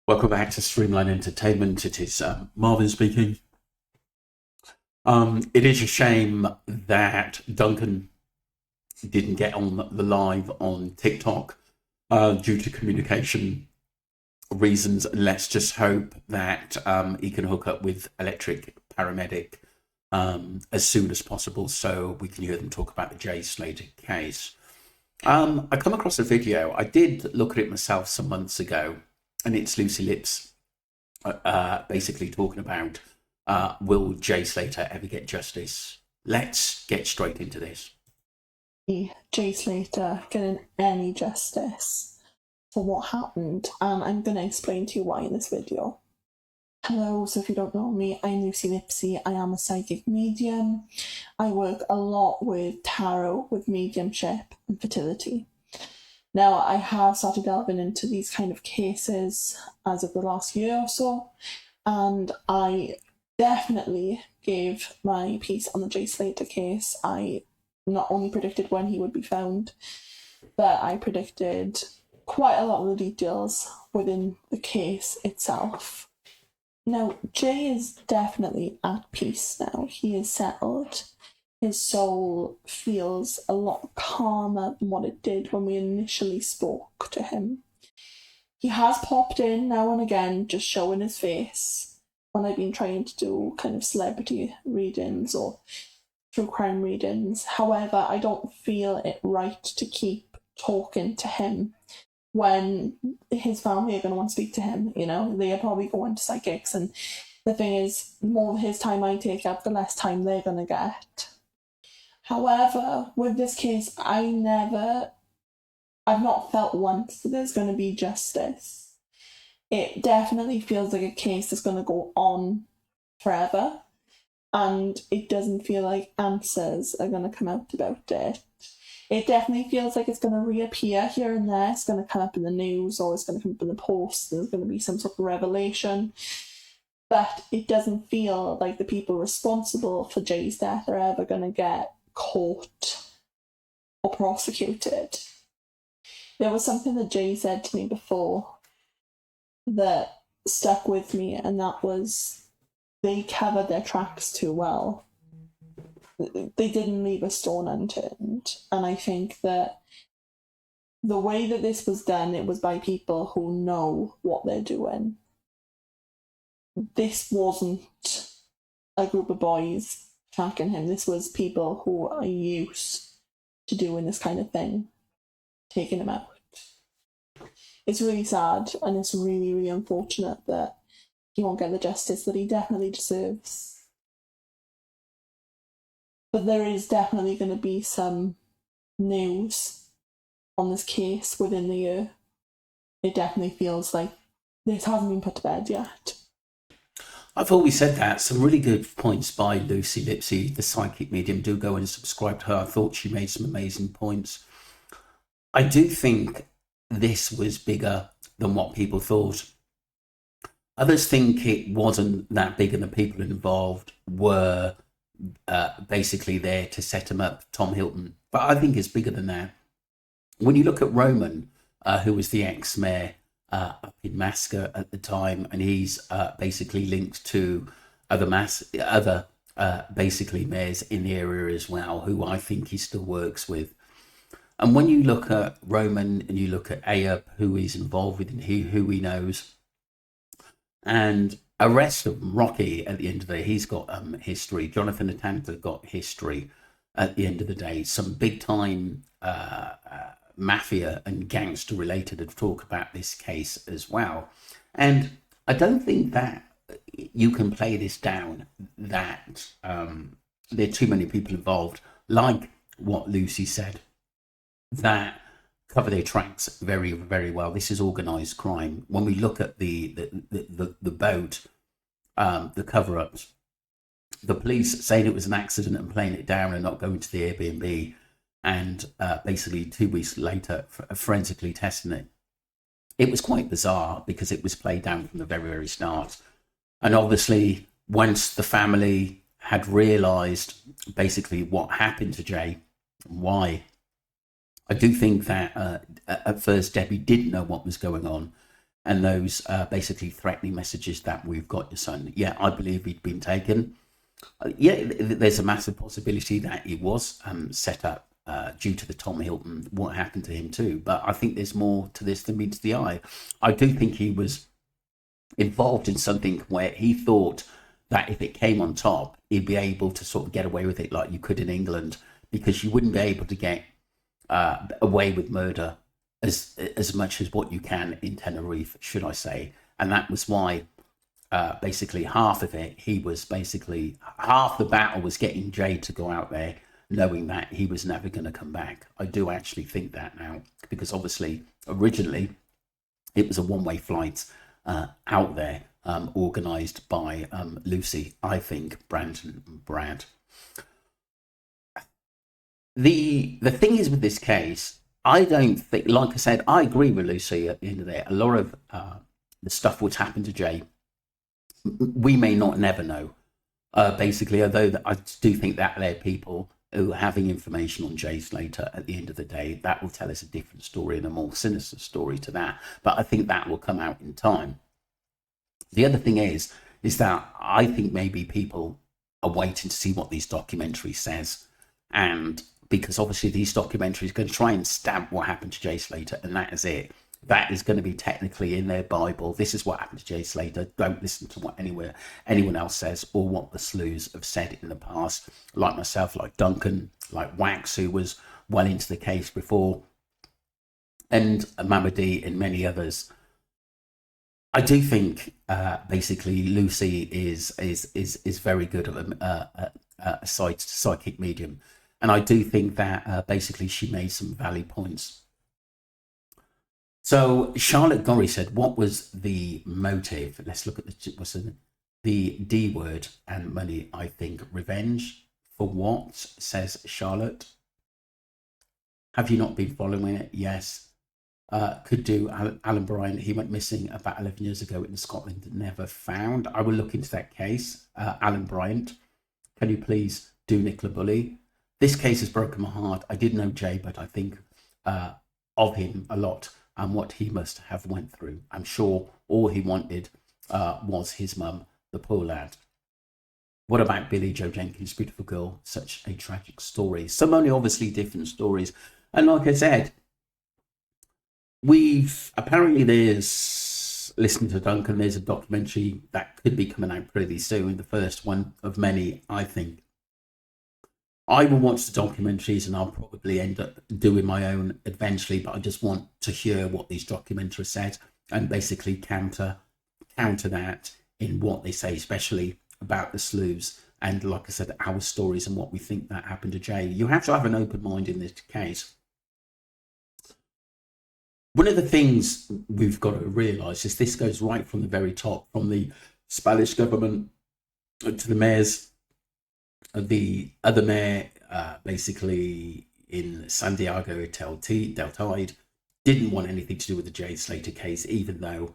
Welcome back to Streamline Entertainment. It is Marvin speaking. It is a shame that Duncan didn't get on the live on TikTok due to communication reasons. Let's just hope that he can hook up with Electric Paramedic as soon as possible so we can hear them talk about the Jay Slater case. I come across a video. I did look at it myself some months ago, and it's Lucy Lips basically talking about will Jay Slater ever get justice? Let's get straight into this. Jay Slater getting any justice for what happened, and I'm going to explain to you why in this video. Hello, so if you don't know me, I'm Lucy Lipsy. I am a psychic medium. I work a lot with tarot, with mediumship and fertility. Now, I have started delving into these kind of cases as of the last year or so, and I definitely gave my piece on the Jay Slater case. I not only predicted when he would be found, but I predicted quite a lot of the details within the case itself. Now, Jay is definitely at peace now. He is settled. His soul feels a lot calmer than what it did when we initially spoke to him. He has popped in now and again, just showing his face when I've been trying to do kind of celebrity readings or true crime readings. However, I don't feel it right to keep talking to him when his family are going to want to speak to him. You know, they are probably going to psychics, and the thing is, the more of his time I take up, the less time they're going to get. However, with this case, I've not felt once that there's going to be justice. It definitely feels like a case that's going to go on forever, and it doesn't feel like answers are going to come out about it. It definitely feels like it's going to reappear here and there. It's going to come up in the news, or it's going to come up in the post. There's going to be some sort of revelation. But it doesn't feel like the people responsible for Jay's death are ever going to get caught or prosecuted. There was something that Jay said to me before that stuck with me, and that was they covered their tracks too well. They didn't leave a stone unturned. And I think that the way that this was done, it was by people who know what they're doing. This wasn't a group of boys tracking him. This was people who are used to doing this kind of thing, taking him out. It's really sad, and it's really, really unfortunate that he won't get the justice that he definitely deserves. But there is definitely going to be some news on this case within the year. It definitely feels like this hasn't been put to bed yet. I've always said that. Some really good points by Lucy Lipsy, the psychic medium. Do go and subscribe to her. I thought she made some amazing points. I do think this was bigger than what people thought. Others think it wasn't that big, and the people involved were basically there to set him up, Tom Hilton. But I think it's bigger than that. When you look at Roman, who was the ex-mayor up in Masca at the time, and he's basically linked to other basically mayors in the area as well, who I think he still works with. And when you look at Roman and you look at Ayub, who he's involved with and who he knows, and a rest of them, Rocky, at the end of the day, he's got history. Jonathan Atanta got history at the end of the day. Some big time mafia and gangster related to talk about this case as well. And I don't think that you can play this down, that there are too many people involved, like what Lucy said, that cover their tracks very, very well. This is organised crime. When we look at the boat, the cover-ups, the police saying it was an accident and playing it down and not going to the Airbnb, and basically 2 weeks later forensically testing it. It was quite bizarre because it was played down from the very, very start. And obviously, once the family had realised basically what happened to Jay and why, I do think that at first Debbie didn't know what was going on. and those basically threatening messages that we've got your son. Yeah, I believe he'd been taken. There's a massive possibility that it was set up due to the Tom Hilton, what happened to him too. But I think there's more to this than meets the eye. I do think he was involved in something where he thought that if it came on top, he'd be able to sort of get away with it like you could in England, because you wouldn't be able to get away with murder as much as what you can in Tenerife, should I say. And that was why basically half of it, he was basically, half the battle was getting Jay to go out there knowing that he was never going to come back. I do actually think that now, because obviously originally it was a one-way flight out there, organised by Lucy, I think, Brandon and Brad. The thing is with this case, I don't think, like I said, I agree with Lucy at the end of the day. A lot of the stuff which happened to Jay, we may not never know. Basically, although I do think that there are people who are having information on Jay Slater at the end of the day, that will tell us a different story and a more sinister story to that. But I think that will come out in time. The other thing is that I think maybe people are waiting to see what these documentaries says, and because obviously these documentaries are going to try and stamp what happened to Jay Slater, and that is it. That is going to be technically in their Bible. This is what happened to Jay Slater. Don't listen to what anyone else says or what the sleuths have said in the past, like myself, like Duncan, like Wax, who was well into the case before, and Mamadi and many others. I do think basically Lucy is very good at a psychic medium, and I do think that basically she made some valid points. So Charlotte Gorry said, "What was the motive?" Let's look at the D word and money. I think revenge for what? Says Charlotte. Have you not been following it? Yes. Could do. Alan Bryant, he went missing about 11 years ago in Scotland, never found. I will look into that case. Alan Bryant, can you please do Nicola Bully? This case has broken my heart. I did know Jay, but I think of him a lot and what he must have went through. I'm sure all he wanted was his mum, the poor lad. What about Billy Joe Jenkins, beautiful girl? Such a tragic story. Some only obviously different stories. And like I said, there's, listening to Duncan, there's a documentary that could be coming out pretty soon, the first one of many, I think. I will watch the documentaries and I'll probably end up doing my own eventually, but I just want to hear what these documentaries said and basically counter that in what they say, especially about the sleuths and, like I said, our stories and what we think that happened to Jay. You have to have an open mind in this case. One of the things we've got to realise is this goes right from the very top, from the Spanish government to the mayors. The other mayor, basically in Santiago del Tide, didn't want anything to do with the Jay Slater case, even though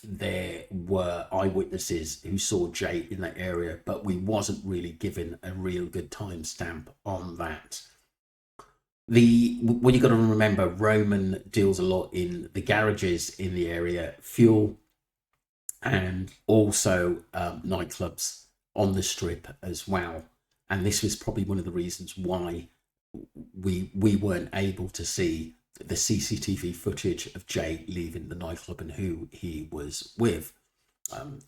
there were eyewitnesses who saw Jay in that area, but we wasn't really given a real good timestamp on that. What you got to remember, Roman deals a lot in the garages in the area, fuel, and also nightclubs on the strip as well. And this was probably one of the reasons why we weren't able to see the CCTV footage of Jay leaving the nightclub and who he was with.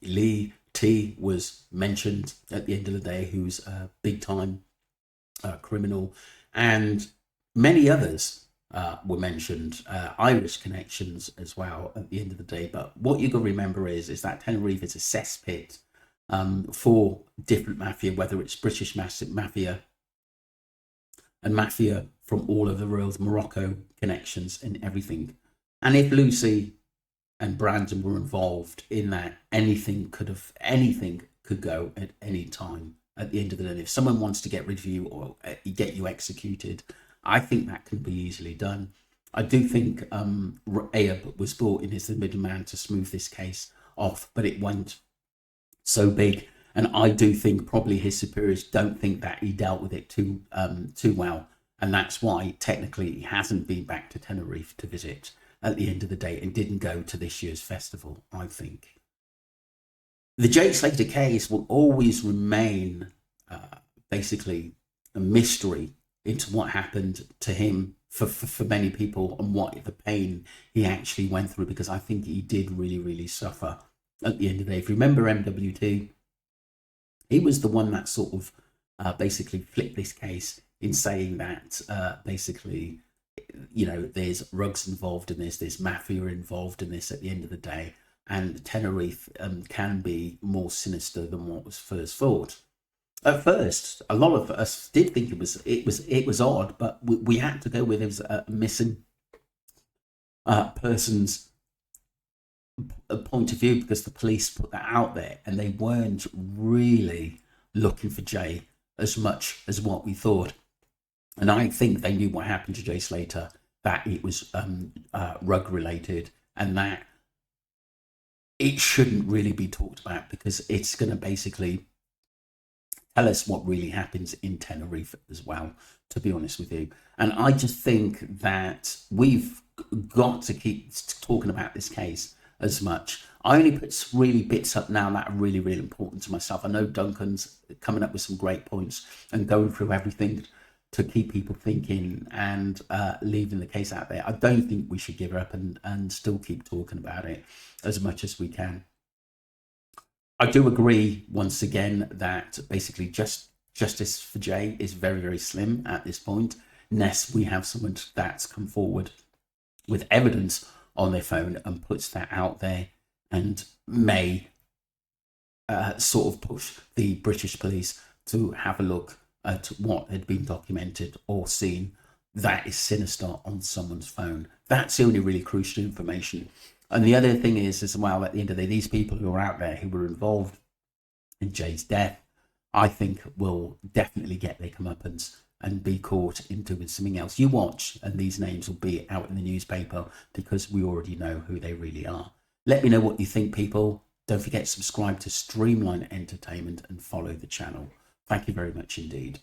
Lee T was mentioned at the end of the day, who's a big time criminal, and many others were mentioned, Irish connections as well at the end of the day. But what you got to remember is that Tenerife is a cesspit for different mafia, whether it's British mafia and mafia from all over the world, Morocco connections and everything. And if Lucy and Brandon were involved in that, anything could go at any time at the end of the day. If someone wants to get rid of you or get you executed, I think that can be easily done. I do think Abe was brought in as the middleman to smooth this case off, but it went so big, and I do think probably his superiors don't think that he dealt with it too well, and that's why technically he hasn't been back to Tenerife to visit. at the end of the day and didn't go to this year's festival, I think. The Jay Slater case will always remain basically a mystery into what happened to him for many people and what the pain he actually went through, because I think he did really, really suffer at the end of the day. If you remember MWT, he was the one that sort of basically flipped this case in saying that basically, you know, there's rugs involved in this, there's mafia involved in this at the end of the day, and Tenerife can be more sinister than what was first thought. At first, a lot of us did think it was odd, but we had to go with it was a missing person's point of view, because the police put that out there and they weren't really looking for Jay as much as what we thought. And I think they knew what happened to Jay Slater, that it was rug related, and that it shouldn't really be talked about because it's going to basically tell us what really happens in Tenerife as well, to be honest with you. And I just think that we've got to keep talking about this case as much. I only put really bits up now that are really, really important to myself. I know Duncan's coming up with some great points and going through everything to keep people thinking and leaving the case out there. I don't think we should give up and still keep talking about it as much as we can. I do agree once again that basically justice for Jay is very, very slim at this point, unless we have someone that's come forward with evidence on their phone and puts that out there and may sort of push the British police to have a look at what had been documented or seen that is sinister on someone's phone. That's the only really crucial information. And the other thing is as well, at the end of the day, these people who are out there who were involved in Jay's death, I think will definitely get their comeuppance and be caught in doing something else. You watch and these names will be out in the newspaper because we already know who they really are. Let me know what you think, people. Don't forget to subscribe to Streamline Entertainment and follow the channel. Thank you very much indeed.